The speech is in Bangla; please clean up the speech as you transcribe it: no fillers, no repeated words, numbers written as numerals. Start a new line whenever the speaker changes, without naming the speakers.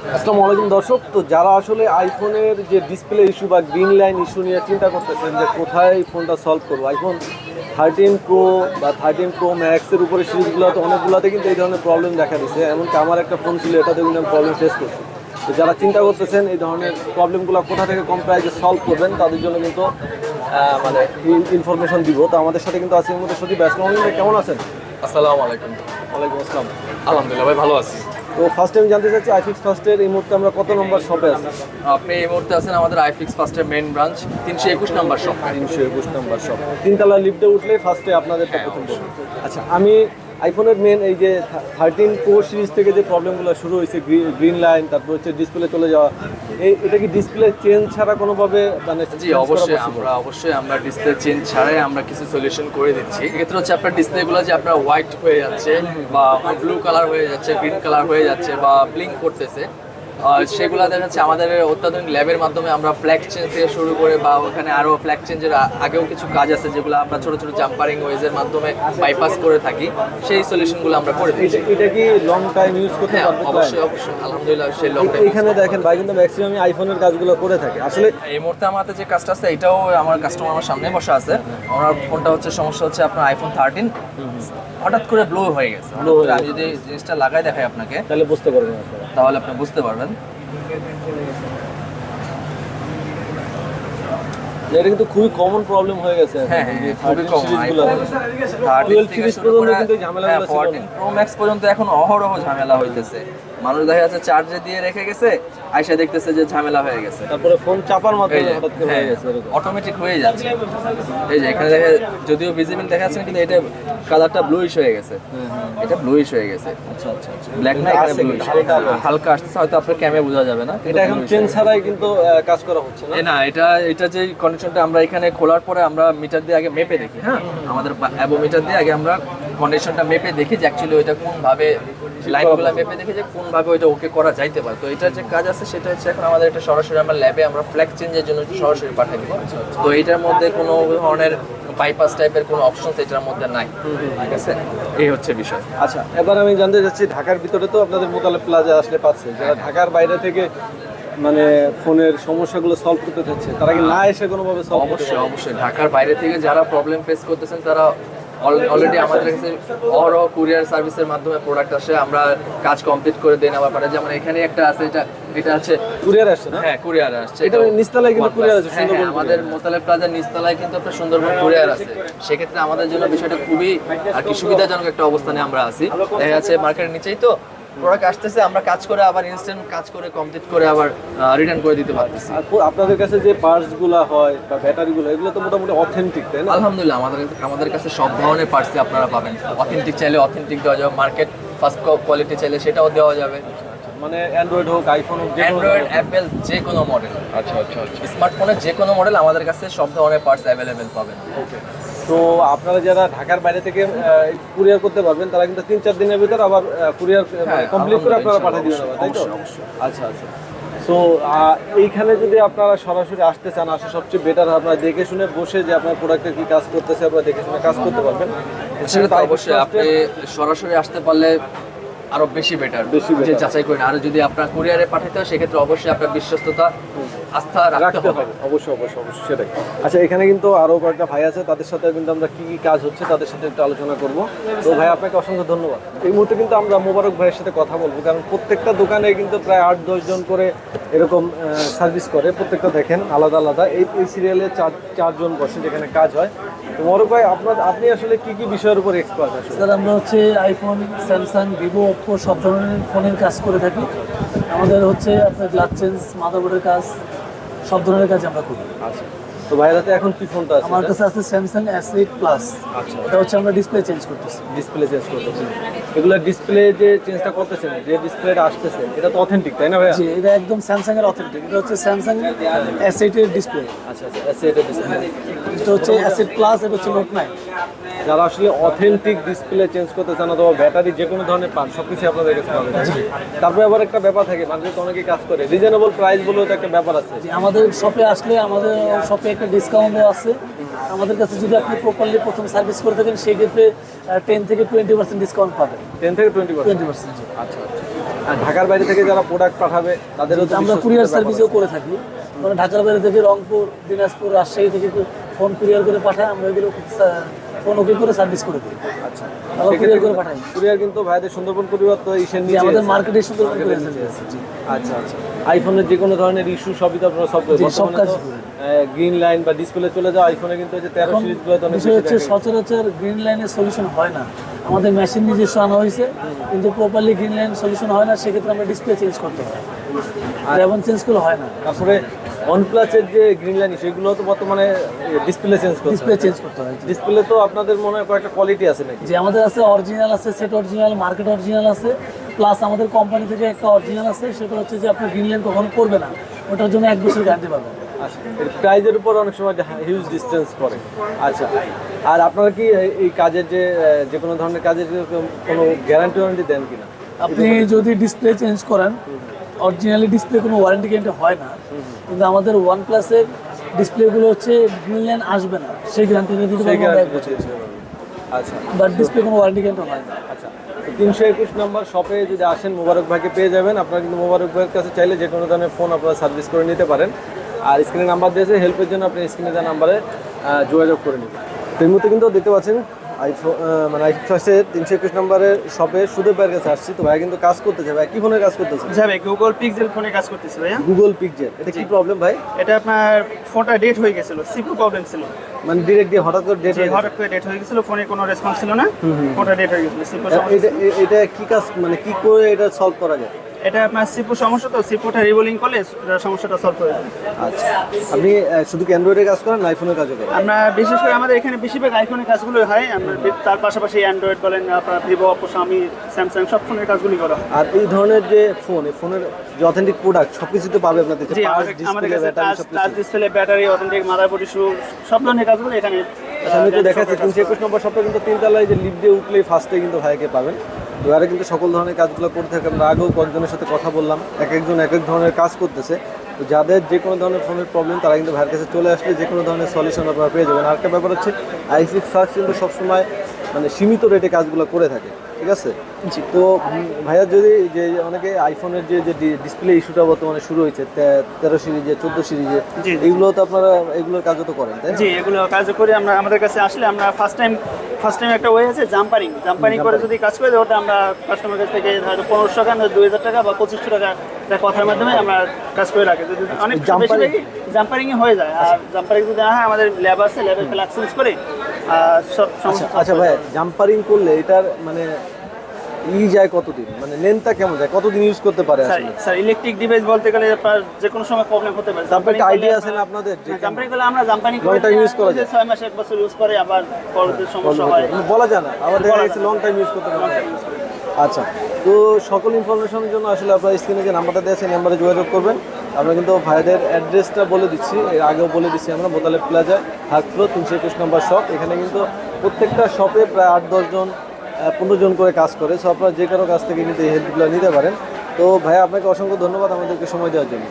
আসসালামু আলাইকুম দর্শক। তো যারা আসলে আইফোনের যে ডিসপ্লে ইস্যু বা গ্রিন লাইন ইস্যু নিয়ে চিন্তা করতেছেন যে কোথায় ফোনটা সলভ করবো, আইফোন 13 প্রো বা 13 প্রো ম্যাক্সের উপরে সিরিজগুলোতে অনেকগুলোতে কিন্তু এই ধরনের প্রবলেম দেখা দিচ্ছে। এমনকি আমার একটা ফোন ছিল, এটাতে কিন্তু আমি প্রবলেম ফেস করছি। তো যারা চিন্তা করতেছেন এই ধরনের প্রবলেমগুলো কোথা থেকে কম প্রাইসে সলভ করবেন, তাদের জন্য কিন্তু মানে ইনফরমেশন দিব। তো আমাদের সাথে কিন্তু আছে এর মধ্যে সত্যি ব্যস্ত। কেমন আছেন?
আসসালামু আলাইকুম।
ওয়ালাইকুম আসসালাম।
আলহামদুলিল্লাহ ভাই, ভালো আছি।
তো ফার্স্ট টাইম জানতে চাচ্ছি আইফিক্স ফার্স্টের এই মুহূর্তে আমরা কত নম্বর শপে আছি?
আপনি এই মুহূর্তে আছেন আমাদের আইফিক্স ফার্স্টের মেইন ব্রাঞ্চ 321 নম্বর শপ।
321 নম্বর শপ, তিনতলা লিফটে উঠলে ফার্স্টে আপনাদের প্রথম বলুন। আচ্ছা, আমি আইফোনের মেন এই যে 13 প্রো সিরিজ থেকে যে প্রবলেমগুলো শুরু হয়েছে, গ্রিন লাইন, তারপর হচ্ছে ডিসপ্লে চলে যাওয়া, এটা কি ডিসপ্লে চেঞ্জ ছাড়া কোনোভাবে মানে?
জি অবশ্যই আমরা ডিসপ্লে চেঞ্জ ছাড়াই আমরা কিছু সলিউশন করে দিচ্ছি। এক্ষেত্রে হচ্ছে আপনার ডিসপ্লেগুলো যে আপনার হোয়াইট হয়ে যাচ্ছে বা ব্লু কালার হয়ে যাচ্ছে, গ্রিন কালার হয়ে যাচ্ছে বা ব্লিঙ্ক করতেছে, সেগুলো দেখা যাচ্ছে আমাদের অত্যাধুনিক ল্যাবের মাধ্যমে আমরা ফ্ল্যাগ চেঞ্জ থেকে শুরু করে বা ওখানে আরও ফ্ল্যাগ চেঞ্জের আগেও কিছু কাজ আছে যেগুলো আমরা ছোটো ছোটো জাম্পারিং ওয়েজের মাধ্যমে বাইপাস করে থাকি, সেই সলিউশনগুলো আমরা করে দিচ্ছি।
এটা কি লং টাইম ইউজ করতে পারবে?
অবশ্যই আলহামদুলিল্লাহ সেই লং টাইম।
এখানে দেখেন ভাই কিন্তু ম্যাক্সিমাম আইফোনের কাজগুলো করে থাকে। আসলে
এই মুহূর্তে আমাদের যে কাজটা আছে এটাও আমার কাস্টমার আমার সামনে বসা আছে। ওনার ফোনটা হচ্ছে সমস্যা হচ্ছে আপনার আইফোন 13 হঠাৎ করে ব্লো হয়ে গেছে। আমি যদি জিনিসটা লাগাই দেখাই আপনাকে
তাহলে বুঝতে পারবেন আপনারা,
তাহলে আপনি বুঝতে পারবেন।
এটা কিন্তু খুবই কমন প্রবলেম হয়ে গেছে।
হ্যাঁ, খুবই কমন।
12 সিরিজ পর্যন্ত কিন্তু ঝামেলাগুলো ছিল।
14 প্রো ম্যাক্স পর্যন্ত এখন অহরহ ঝামেলা হইতেছে। মানুষ দেখা যাচ্ছে চার্জে দিয়ে রেখে গেছে, আইসা দেখতেছে যে ঝামেলা হয়ে গেছে,
তারপরে ফোন চাপার মাধ্যমে হঠাৎ করে হয়ে গেছে,
অটোমেটিক হয়ে যাচ্ছে। এই যে এখানে দেখে যদিও ভিজিবল দেখা যাচ্ছে কিন্তু এটা কালারটা ব্লুইশ হয়ে গেছে। এটা ব্লুইশ হয়ে গেছে।
আচ্ছা আচ্ছা আচ্ছা,
ব্ল্যাক না, এখানে ব্লুইশ হালকা আসছে, হয়তো আপনার ক্যামে বোঝা যাবে না।
এটা এখন চেঞ্জ ছাড়াই কিন্তু কাজ করা হচ্ছে না।
না, এটা যে কন্ডিশনটা আমরা এখানে খোলার পরে আমরা মিটার দিয়ে আগে মেপে দেখি। হ্যাঁ, আমাদের অ্যাবোমিটার দিয়ে আগে আমরা কন্ডিশনটা মেপে দেখি যে অ্যাকচুয়ালি ওইটা কোনভাবে লাইনগুলো মেপে দেখি যে কোনভাবে ওইটা ওকে করা যাইতে পারে। তো এটার যে কাজ আছে সেটা হচ্ছে এখন আমাদের এটা সরাসরি আমরা ল্যাবে আমরা ফ্ল্যাগ চেঞ্জের জন্য সরাসরি পাঠাই দিব। তো এইটার মধ্যে কোনো ধরনের বাইপাস টাইপের কোনো অপশন এটার মধ্যে নাই। ঠিক আছে, এই হচ্ছে বিষয়।
আচ্ছা, এবার আমি জানতে চাচ্ছি ঢাকার ভিতরে তো আপনাদের মোতালেব প্লাজা আসলে পাচ্ছে, যারা ঢাকার বাইরে থেকে মানে ফোনের সমস্যাগুলো সলভ করতে চাচ্ছে, তারা কি না এসে কোনোভাবে সলভ?
অবশ্যই ঢাকার বাইরে থেকে যারা প্রবলেম ফেস করতেছেন তারা অলরেডি আমাদের কাছে অহরহ কুরিয়ার সার্ভিসের মাধ্যমে প্রোডাক্ট আসে, আমরা কাজ কমপ্লিট করে দেন। আবার পারে যেমন এখানে একটা আছে, এটা আছে
কুরিয়ার আসছে না?
হ্যাঁ, কুরিয়ার আসছে।
এটা নিচতলায় কিন্তু কুরিয়ার আছে, সুন্দরবন।
আমাদের মোতালেব প্লাজার নিচতলায় কিন্তু আপনার সুন্দরবন কুরিয়ার আছে। সেক্ষেত্রে আমাদের জন্য বিষয়টা খুবই আর কি সুবিধাজনক একটা অবস্থানে আমরা আছি। দেখা যাচ্ছে মার্কেটের নিচেই তো প্রোডাক্ট আসতেছে, আমরা কাজ করে আবার ইনস্ট্যান্ট কাজ করে কমপ্লিট করে আবার রিটার্ন করে দিতে পারতেছি।
আপনাদের কাছে যে পার্টসগুলো হয় বা ব্যাটারিগুলো, এগুলো তো মোটামুটি অথেন্টিক, তাই না?
আলহামদুলিল্লাহ আমাদের কাছে সব ধরনের পার্টসই আপনারা পাবেন। অথেন্টিক চাইলে অথেন্টিক দেওয়া যাবে, মার্কেট ফার্স্ট কোয়ালিটি চাইলে সেটাও দেওয়া যাবে।
মানে অ্যান্ড্রয়েড হোক, আইফোন হোক,
অ্যান্ড্রয়েড, অ্যাপেল, যে কোনো মডেল।
আচ্ছা আচ্ছা আচ্ছা,
স্মার্টফোনের যে কোনো মডেল আমাদের কাছে সব ধরনের পার্টস অ্যাভেলেবেল পাবেন।
ওকে। তো আপনারা যারা ঢাকার বাইরে থেকে কুরিয়ার করতে পারবেন, তারা কিন্তু 3-4 দিনের ভিতর আবার কুরিয়ার কমপ্লিট করে আপনারা পাঠিয়ে দিবেন, তাই তো? আচ্ছা আচ্ছা। সো এইখানে যদি আপনারা সরাসরি আসতে চান, আসা সবচেয়ে বেটার। আপনারা দেখে শুনে বসে যে আপনার প্রোডাক্টের কি কাজ করতেছে, আপনারা দেখে শুনে কাজ করতে পারবেন।
সেটা তো অবশ্যই, আপনি সরাসরি আসতে পারলে আরো বেশি বেটার, যে যাচাই করেন। আর যদি আপনার কুরিয়ারে পাঠাতে হয় সেক্ষেত্রে অবশ্যই আপনার বিশ্বস্ততা, আস্থা রাখতে হবে।
অবশ্যই সেটাই। আচ্ছা, এখানে কিন্তু আরো কয়েকটা ভাই আছে, তাদের সাথে কিন্তু আমরা কি কি কাজ হচ্ছে তাদের সাথে একটু আলোচনা করব। তো ভাই, আপনাকে অসংখ্য ধন্যবাদ। এই মুহূর্তে কিন্তু আমরা মোবারক ভাইয়ের সাথে কথা বলবো, কারণ প্রত্যেকটা দোকানে কিন্তু প্রায় 8-10 জন করে এরকম সার্ভিস করে। প্রত্যেকটা দেখেন আলাদা আলাদা। এই সিরিয়ালে 4 জন বসে যেখানে কাজ হয়। তো মোবারক ভাই, আপনি আসলে কি কি বিষয়ের উপর এক্সপার্ট? আসলে
স্যার, আমরা হচ্ছে আইফোন, স্যামসাং, ভিভো, ওপ্পো সব ধরনের ফোনের কাজ করে থাকি। আমাদের হচ্ছে আপনার গ্লাস চেঞ্জ, মাদারবোর্ডের কাজ, সব ধরনের কাজ আমরা করি।
আচ্ছা, তো ভাইরাতে এখন কি ফোনটা আছে?
আমার কাছে আছে স্যামসাং S8 প্লাস।
আচ্ছা,
এটা হচ্ছে আমরা ডিসপ্লে চেঞ্জ করতেছি।
ডিসপ্লে চেঞ্জ করতেছেন? এগুলো ডিসপ্লে যে চেঞ্জটা করতেছেন, যে ডিসপ্লেটা আসতেছে, এটা তো অথেন্টিক, তাই না ভাইয়া?
জি, এটা একদম স্যামসাং এর অথেন্টিক। এটা হচ্ছে স্যামসাং S8 এর ডিসপ্লে।
আচ্ছা আচ্ছা, এটা ডিসপ্লে।
এটা হচ্ছে S8 প্লাস, এটা হচ্ছে নোট 9।
যারা আসলে অথেন্টিক ডিসপ্লে চেঞ্জ করতে চান অথবা ব্যাটারি যে কোনো ধরনের পার্ট, সব কিছু আপনাদের কাছে পাবেন। তারপরে আবার একটা ব্যাপার থাকে, মার্কেটে অনেকে কাজ করে রিজনেবল প্রাইস বলেও তো একটা ব্যাপার আছে।
আমাদের শপে আসলে আমাদের শপে একটা ডিসকাউন্টও আছে। আমাদের কাছে যদি আপনি প্রপারলি প্রথম সার্ভিস করে থাকেন, সেই ক্ষেত্রে 10 থেকে 20% ডিসকাউন্ট পাবেন।
10 থেকে 20%?
20%।
আচ্ছা আচ্ছা। আর ঢাকার বাইরে থেকে যারা প্রোডাক্ট পাঠাবে তাদেরও তো
আমরা
বিশ্বস্ত
কুরিয়ার
ব্যাপার
সার্ভিসও
আছে।
করে থাকি, মানে ঢাকার বাইরে থেকে রংপুর, দিনাজপুর, রাজশাহী থেকে ফোন কুরিয়ার করে পাঠায়, আমরা এগুলো ফোন ওকে করে সার্ভিস করে দিই।
আচ্ছা
আমরা কুরিয়ার করে পাঠাই।
কুরিয়ার কিন্তু ভাইদের সুন্দরবন কুরিয়ার তো ইসের
যে
নিচে
আমাদের
আছে।
মার্কেটে সুন্দরবন
মার্কেটের
কুরিয়ার
নিচে
সার্ভিস
আছে।
আছে। জি।
আচ্ছা আচ্ছা আইফোনের যে কোনো ধরনের ইস্যু সবই তো আপনারা সলভ
জি,
করেন
সব কাজ
বর্তমানে তো
করি।
গ্রিন লাইন বা ডিসপ্লে চলে যাওয়া আইফোনে কিন্তু এই যে 13
এখন
সিরিজগুলো তো অনেক
বিষয়
বেশি
হচ্ছে
দেখা যায়।
সচরাচর গ্রিন লাইনের সলিউশন হয় না, আমাদের মেশিন নিজস্ব আনা হয়েছে, কিন্তু প্রপারলি গ্রিন লাইন সলিউশন হয় না, সেক্ষেত্রে আমরা ডিসপ্লে চেঞ্জ করতে হয়, আর এবং চেঞ্জ করলে হয় না,
তারপরে OnePlus-এর যে গ্রিন লাইন সেগুলো তো বর্তমানে ডিসপ্লে চেঞ্জ করতে
ডিসপ্লে চেঞ্জ করতে হয়।
ডিসপ্লে তো আপনাদের মনে হয় কয়েকটা কোয়ালিটি আছে নাকি?
যে আমাদের আছে অরিজিনাল আছে, সেট অরিজিনাল, মার্কেট অরিজিনাল আছে, প্লাস আমাদের কোম্পানি থেকে একটা অরিজিনাল আছে, সেটা হচ্ছে যে আপনার গ্রিন লাইন কখনো করবে না, ওটার জন্য 1 বছর গ্যারান্টি পাবেন।
আচ্ছা এর প্রাইজের উপর অনেক সময় হিউজ ডিসটেন্স পড়ে। আচ্ছা আর আপনারা কি এই কাজের যে কোনো ধরনের কাজের কোনো গ্যারান্টি দেন কিনা?
আপনি যদি ডিসপ্লে চেঞ্জ করেন, অরিজিনালি ডিসপ্লে কোনো ওয়ারেন্টি গ্যারান্টি হয় না, কিন্তু আমাদের OnePlus-এর ডিসপ্লেগুলো হচ্ছে গ্রিন লাইন আসবে না, সেই গ্যারান্টি নিয়ে দিতে
সেই
পারবো আমরা 1
গ্যারান্টি
বছর।
আচ্ছা
বাট ডিসপ্লে কোনো ওয়ারেন্টি গ্যারান্টি হয় না।
আচ্ছা 321 নম্বর শপে যদি আসেন মোবারক ভাইকে পেয়ে যাবেন। আপনারা কিন্তু মোবারক ভাইয়ের কাছে চাইলে যে কোনো ধরনের ফোন আপনারা সার্ভিস করে নিতে পারেন। আর স্ক্রিনে নাম্বার দিয়েছে, হেল্পের জন্য আপনি স্ক্রিনে দেওয়া নাম্বারে যোগাযোগ করে নেবেন। তো এই মুহূর্তে কিন্তু দেখতে পাচ্ছেন আইফোন মানে আইফোনের 321 নম্বরের শপে সুদেব ভাইয়ের কাছে আসছি। তো ভাই কিন্তু কাজ করতেছে। ভাই কি ফোনের কাজ করতেছে?
যাবে গুগল পিক্সেল ফোনে কাজ করতেছে ভাইয়া।
Google picture. এটা কি প্রবলেম ভাই?
এটা আপনার ফোনটা ডেট হয়ে গেছিল, সিপু প্রবলেম ছিল,
মানে ডিরেক্ট দিয়ে হঠাৎ করে ডেট
যে হঠাৎ করে ডেট হয়ে গেছিল, ফোনের কোনো রেসপন্স ছিল না, ফোনটা ডেট হয়ে গেছিল, সিপু সমস্যা।
এটা কি কাজ মানে কি করে এটা সলভ করা যায়?
এটা আপনার সিপু সমস্যা, তো সিপুটা রিবোলিং করলে সমস্যাটা সলভ হয়ে যাবে।
আচ্ছা আপনি শুধু কি অ্যান্ড্রয়েডের কাজ করেন না আইফোনের কাজও করেন?
আমরা বিশেষ করে আমাদের এখানে বেশিরভাগ আইফোনের কাজগুলো হয়, আমরা তার পাশাপাশি অ্যান্ড্রয়েড বলেন, আপনার ভিভো, অপো, শাওমি, স্যামসাং সব ফোনের কাজগুলি করা হয়।
আর এই ধরনের যে ফোন এই ফোনের যে অথেন্টিক প্রোডাক্ট সবকিছু তো পাবে আপনাদের
জি, আমাদের কাছে touch display, battery, authentic motherboard issue সব ধরনের কাজগুলো এখানে।
আচ্ছা আমি তো দেখাচ্ছি 321 নম্বর শপটা কিন্তু 3 তলায় যে লিফট দিয়ে উঠলেই ফার্স্টে কিন্তু ভাইকে পাবেন। দুয়ারে কিন্তু সকল ধরনের কাজগুলো করে থাকে। আমরা আগেও কয়েকজনের সাথে কথা বললাম, এক একজন এক এক ধরনের কাজ করতেছে। তো যাদের যে কোনো ধরনের ফোনের প্রবলেম তারা কিন্তু ভাইয়ের কাছে চলে আসলে যে কোনো ধরনের সলিউশন আপনারা পেয়ে যাবেন। আরেকটা ব্যাপার হচ্ছে আইফিক্স সার্চ কিন্তু সবসময় মানে সীমিত রেটে কাজগুলো করে থাকে, ঠিক আছে? তো ভাইয়া যদি যে অনেকে আইফোনের যে ডিসপ্লে ইস্যুটা বর্তমানে শুরু হয়েছে 13 সিরিজে 14 সিরিজে,
জি।
এগুলো তো আপনারা এগুলোর কাজও তো করেন তাই না?
জি, এগুলো কাজ করে আমরা আমাদের কাছে আসলে আমরা ফার্স্ট টাইম একটা ওয়ে আছে জাম্পারিং করে যদি কাজ করে ওটা আমরা কাস্টমার কাছ থেকে হয়তো 1500 টাকা, 2000 টাকা বা 2500 টাকা একটা কথার মাধ্যমে আমরা কাজ করে রাখি। যদি অনেক জাম্পারিং হয়ে যায়, আর জাম্পারিং যদি না হয় আমাদের ল্যাব আছে, ল্যাবে ফ্ল্যাক্স চেঞ্জ করে সব সমস্যা।
আচ্ছা ভাই জাম্পারিং করলে এটার মানে যায় কতদিন, মানে লেন্থটা কেমন যায়, কতদিন ইউজ করতে পারে আসলে?
স্যার ইলেকট্রিক ডিভাইস বলতে গেলে আপনার যে কোনো সময় প্রবলেম হতে পারে।
তারপরে একটা আইডিয়া আছে না আপনাদের যে
জাম্পারিং করলে আমরা জাম্পারিং
Long time use করা যায়।
6 মাস 1 বছর ইউজ করে আবার পরবর্তী সমস্যা হয়।
বলা যায় না, আবার দেখা
বলা
গেছে
যায়
লং টাইম ইউজ করতে পারে। আচ্ছা তো সকল ইনফরমেশনের জন্য আসলে আপনার স্ক্রিনে যে নাম্বারটা দেওয়া আছে এই নাম্বারে যোগাযোগ করবেন। আমরা কিন্তু ভাইদের অ্যাড্রেসটা বলে দিচ্ছি, এর আগেও বলে দিচ্ছি আমরা, মোতালেব প্লাজা, থার্ড ফ্লোর, 321 নম্বর শপ। এখানে কিন্তু প্রত্যেকটা শপে প্রায় 8-10 জন 15 জন করে কাজ করে। সো আপনারা যে কারো কাছ থেকে কিন্তু এই হেল্পগুলো নিতে পারেন। তো ভাইয়া আপনাকে অসংখ্য ধন্যবাদ আমাদেরকে সময় দেওয়ার জন্য।